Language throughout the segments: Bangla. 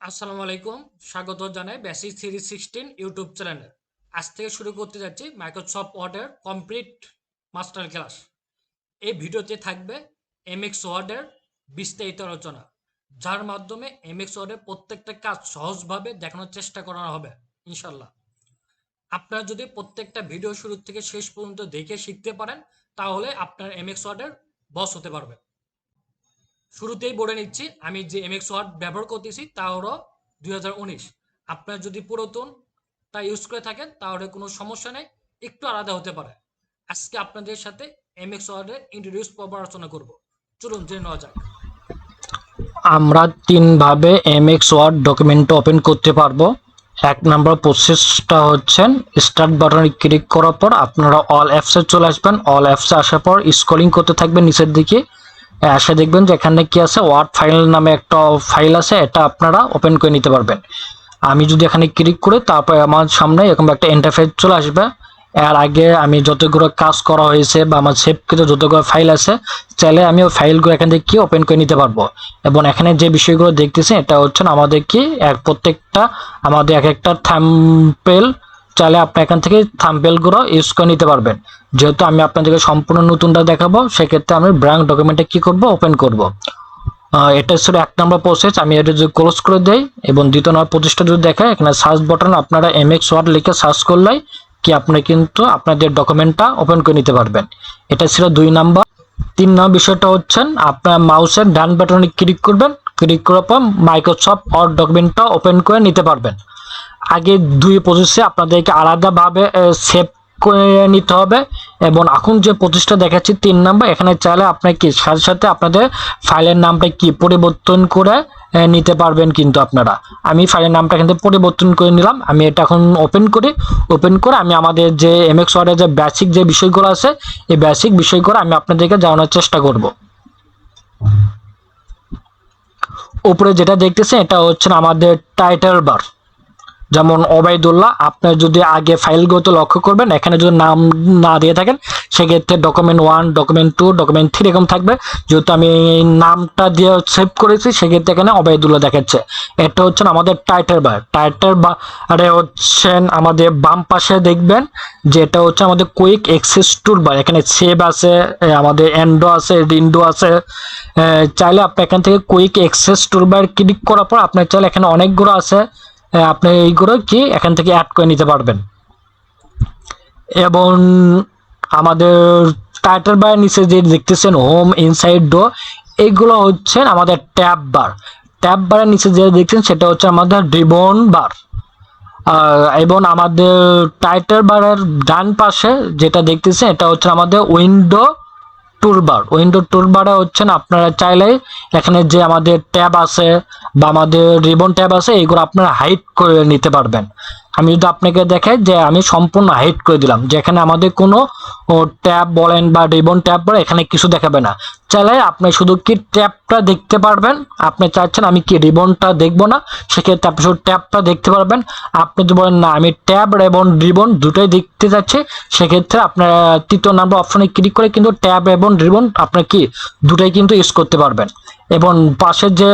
আসসালামু আলাইকুম, স্বাগত জানাই বেসিক 316 ইউটিউব চ্যানেলে। আজ থেকে শুরু করতে যাচ্ছি মাইক্রোসফট ওয়ার্ডের কমপ্লিট মাস্টার ক্লাস। এই ভিডিওতে থাকবে এমএক্স ওয়ার্ডের বিস্তারিত আলোচনা, যার মাধ্যমে এমএক্স ওয়ার্ডের প্রত্যেকটা কাজ সহজভাবে দেখানোর চেষ্টা করা হবে ইনশাল্লাহ। আপনারা যদি প্রত্যেকটা ভিডিও শুরু থেকে শেষ পর্যন্ত দেখে শিখতে পারেন, তাহলে আপনার এমএক্স ওয়ার্ডের বস হতে পারবে। শুরুতেই বলে নিচ্ছি, আমি যে এমএক্স ওয়ার্ড ব্যবহার করতেছি তা হলো 2019। আপনার যদি পুরাতন তা ইউজ করে থাকেন তাহলে কোনো সমস্যা নেই, একটু আলাদা হতে পারে। আজকে আপনাদের সাথে এমএক্স ওয়ার্ডের ইন্ট্রোডিউস পর্ব আলোচনা করব। চলুন জেনে নেওয়া যাক। আমরা তিনভাবে এমএক্স ওয়ার্ড ডকুমেন্ট ওপেন করতে পারবো। এক নম্বর প্রসেসটা হচ্ছে স্টার্ট বাটনে ক্লিক করার পর আপনারা অল অ্যাপসে চলে আসবেন। অল অ্যাপসে আসার পর স্ক্রলিং করতে থাকবেন নিচের দিকে, এসে দেখবেন যে এখানে কি আছে, ওয়ার্ড ফাইল নামে একটা ফাইল আছে, এটা আপনারা ওপেন করে নিতে পারবেন। আমি যদি এখানে ক্লিক করি তারপরে আমার সামনে এরকম একটা ইন্টারফেস চলে আসবে। এর আগে আমি যতগুলো কাজ করা হয়েছে বা আমার সেভকৃত যতগুলো ফাইল আছে, চাইলে আমি ওই ফাইলগুলো এখান থেকে কি ওপেন করে নিতে পারবো। এবং এখানে যে বিষয়গুলো দেখতেছি এটা হচ্ছে আমাদের কি প্রত্যেকটা আমাদের এক একটা থাম্বনেল, চাইলে আপনি এখান থেকে থাম্বনেলগুলো ইউজ করে নিতে পারবেন। যেহেতু আমি আপনাদেরকে সম্পূর্ণ নতুনটা দেখাবো, সেক্ষেত্রে আমি ব্ল্যাঙ্ক ডকুমেন্টে কি করব, ওপেন করব। এটা ছিল এক নম্বর প্রসেস। আমি এটা যদি ক্লোজ করে দেই এবং দ্বিতীয় নম্বর প্রসেসটা যদি দেখায়, এখানে সার্চ বাটন আপনারা এমএক্স ওয়ার্ড লিখে সার্চ করলেই কি আপনি কিন্তু আপনাদের ডকুমেন্টটা ওপেন করে নিতে পারবেন। এটা ছিল 2 নাম্বার। 3 নম্বর বিষয়টা হচ্ছে আপনার মাউসের ডান বাটনে ক্লিক করবেন, ক্লিক করার পর মাইক্রোসফট ওয়ার্ড ডকুমেন্টটা ওপেন করে নিতে পারবেন। আগে 2 প্রসেসে আপনাদেরকে আলাদাভাবে সেভ করে নিতে হবে, এবং এখন যে প্রসেসটা দেখাচ্ছি 3 নাম্বার, এখানে চাইলে আপনার কি সাথে সাথে আপনাদের ফাইলের নামটা কি পরিবর্তন করে নিতে পারবেন। কিন্তু আপনারা, আমি ফাইলের নামটা কিন্তু পরিবর্তন করে নিলাম। আমি এটা এখন ওপেন করি। ওপেন করে আমি আমাদের যে এমএক্স ওয়ার্ডের যে বেসিক যে বিষয়গুলো আছে, এই বেসিক বিষয়গুলো আমি আপনাদেরকে জানানোর চেষ্টা করব। উপরে যেটা দেখতেছেন এটা হচ্ছে আমাদের টাইটেল বার। যেমন ওবায়দুল্লাহ, আপনার যদি আগে ফাইলগুলোতে লক্ষ্য করবেন, এখানে যদি নাম না দিয়ে থাকেন সেক্ষেত্রে ডকুমেন্ট 1, ডকুমেন্ট 2, ডকুমেন্ট 3 এরকম থাকবে। যেহেতু আমি নামটা দিয়ে সেভ করেছি সেক্ষেত্রে এখানে ওবায়দুল্লাহ দেখাচ্ছে। এটা হচ্ছে আমাদের টাইটেল বার। টাইটেল বারে হচ্ছে আমাদের বাম পাশে দেখবেন যে এটা হচ্ছে আমাদের কুইক অ্যাক্সেস টুলবার। এখানে সেভ আছে, আমাদের এন্ডো আছে, রিন্ডো আছে। চাইলে আপনি এখান থেকে কুইক অ্যাক্সেস টুলবার ক্লিক করার পর আপনার চাইলে এখানে অনেকগুলো আছে, আপনি এইগুলো কি এখান থেকে অ্যাড করে নিতে পারবেন। এবং আমাদের টাইটেল বার নিচে যে দেখতেছেন হোম, ইনসাইড, ডো, এইগুলো হচ্ছে আমাদের ট্যাব বার। ট্যাব বারের নিচে যে দেখছেন সেটা হচ্ছে আমাদের রিবন বার। এবং আমাদের টাইটেল বারের ডান পাশে যেটা দেখতেছেন এটা হচ্ছে আমাদের উইন্ডো টুলবার। উইন্ডো টুলবারে হচ্ছেন আপনারা চাইলে এখানে যে আমাদের ট্যাব আছে বা আমাদের রিবন ট্যাব আছে, এগুলো আপনারা হাইড করে নিতে পারবেন। আমি যদি আপনাকে দেখাই যে আমি সম্পূর্ণ হাইড করে দিলাম, যেখানে আমাদের কোনো ট্যাব বলেন বা রিবন ট্যাব বলেন এখানে কিছু দেখাবে না। চাইলে আপনি শুধু কি ট্যাবটা দেখতে পারবেন। আপনি চাচ্ছেন আমি কি রিবনটা দেখবো না, সেক্ষেত্রে আপনি শুধু ট্যাবটা দেখতে পারবেন। আপনি যদি বলেন না আমি ট্যাব এবং রিবন দুটোই দেখতে যাচ্ছি, সেক্ষেত্রে আপনার 3 নাম্বার অপশনে ক্লিক করে কিন্তু ট্যাব এবং রিবন আপনার কি দুটোই কিন্তু ইউজ করতে পারবেন। এবং পাশের যে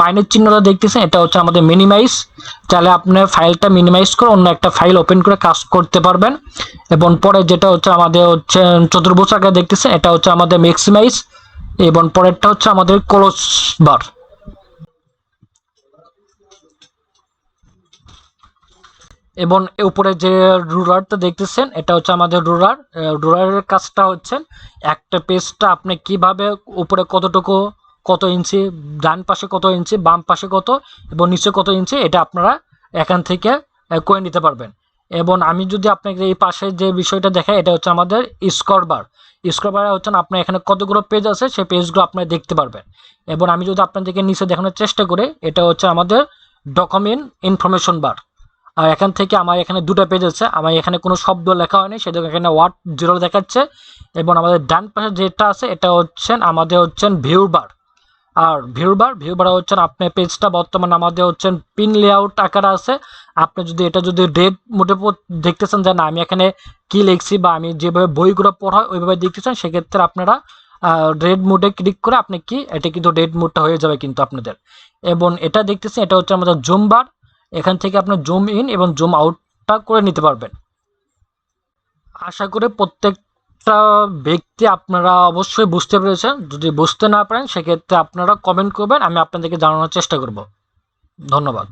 মাইনাস চিহ্নটা দেখতেছেন এটা হচ্ছে আমাদের মিনিমাইজ। চাইলে আপনার ফাইলটা মিনিমাইজ করে অন্য একটা ফাইল ওপেন করে কাজ করতে পারবেন। এবং পরে যেটা হচ্ছে আমাদের হচ্ছে চতুর্ভুজ আকারে দেখতেছেন এটা হচ্ছে আমাদের ম্যাক্সিমাইজ। এবং পরেরটা হচ্ছে আমাদের ক্লোজ বার। এবং উপরে যে রুলারটা দেখতেছেন এটা হচ্ছে আমাদের রুলার। রুলারের কাজটা হচ্ছে একটা পেজটা আপনি কিভাবে উপরে কতটুকু, কত ইঞ্চি, ডান পাশে কত ইঞ্চি, বাম পাশে কত এবং নিচে কত ইঞ্চি, এটা আপনারা এখান থেকে করে নিতে পারবেন। এবং আমি যদি আপনাকে এই পাশে যে বিষয়টা দেখাই, এটা হচ্ছে আমাদের স্কোর বার। স্কোর বারে হচ্ছে আপনার এখানে কতগুলো পেজ আছে সেই পেজগুলো আপনারা দেখতে পারবেন। এবং আমি যদি আপনাদেরকে নিচে দেখানোর চেষ্টা করি, এটা হচ্ছে আমাদের ডকুমেন্ট ইনফরমেশন বার। আর এখান থেকে আমার এখানে 2টা পেজ আছে, আমার এখানে কোনো শব্দ লেখা হয়নি, সেজন্য এখানে ওয়ার্ড 0 দেখাচ্ছে। এবং আমাদের ডান পাশে যেটা আছে এটা হচ্ছে আমাদের হচ্ছে ভিউ বার। আর ভিউ বার হচ্ছে আপনার পেজটা বর্তমানে আমাদের হচ্ছে পিন লেআউট আকারে আছে। আপনি যদি এটা যদি রেড মোডে দেখতেছেন যে না আমি এখানে কি লিখছি বা আমি যেভাবে বইগুলো পড়া ওইভাবে দেখতেছেন, সেক্ষেত্রে আপনারা রেড মোডে ক্লিক করে আপনি কি এটা কিন্তু রেড মোডটা হয়ে যাবে কিন্তু আপনাদের। এবং এটা দেখতেছেন এটা হচ্ছে আমাদের জুম বার, এখান থেকে আপনি জুম ইন এবং জুম আউটটা করে নিতে পারবেন। আশা করি প্রত্যেকটা ব্যক্তি আপনারা অবশ্যই বুঝতে পেরেছেন। যদি বুঝতে না পারেন সেক্ষেত্রে আপনারা কমেন্ট করবেন, আমি আপনাদেরকে জানানোর চেষ্টা করব। ধন্যবাদ।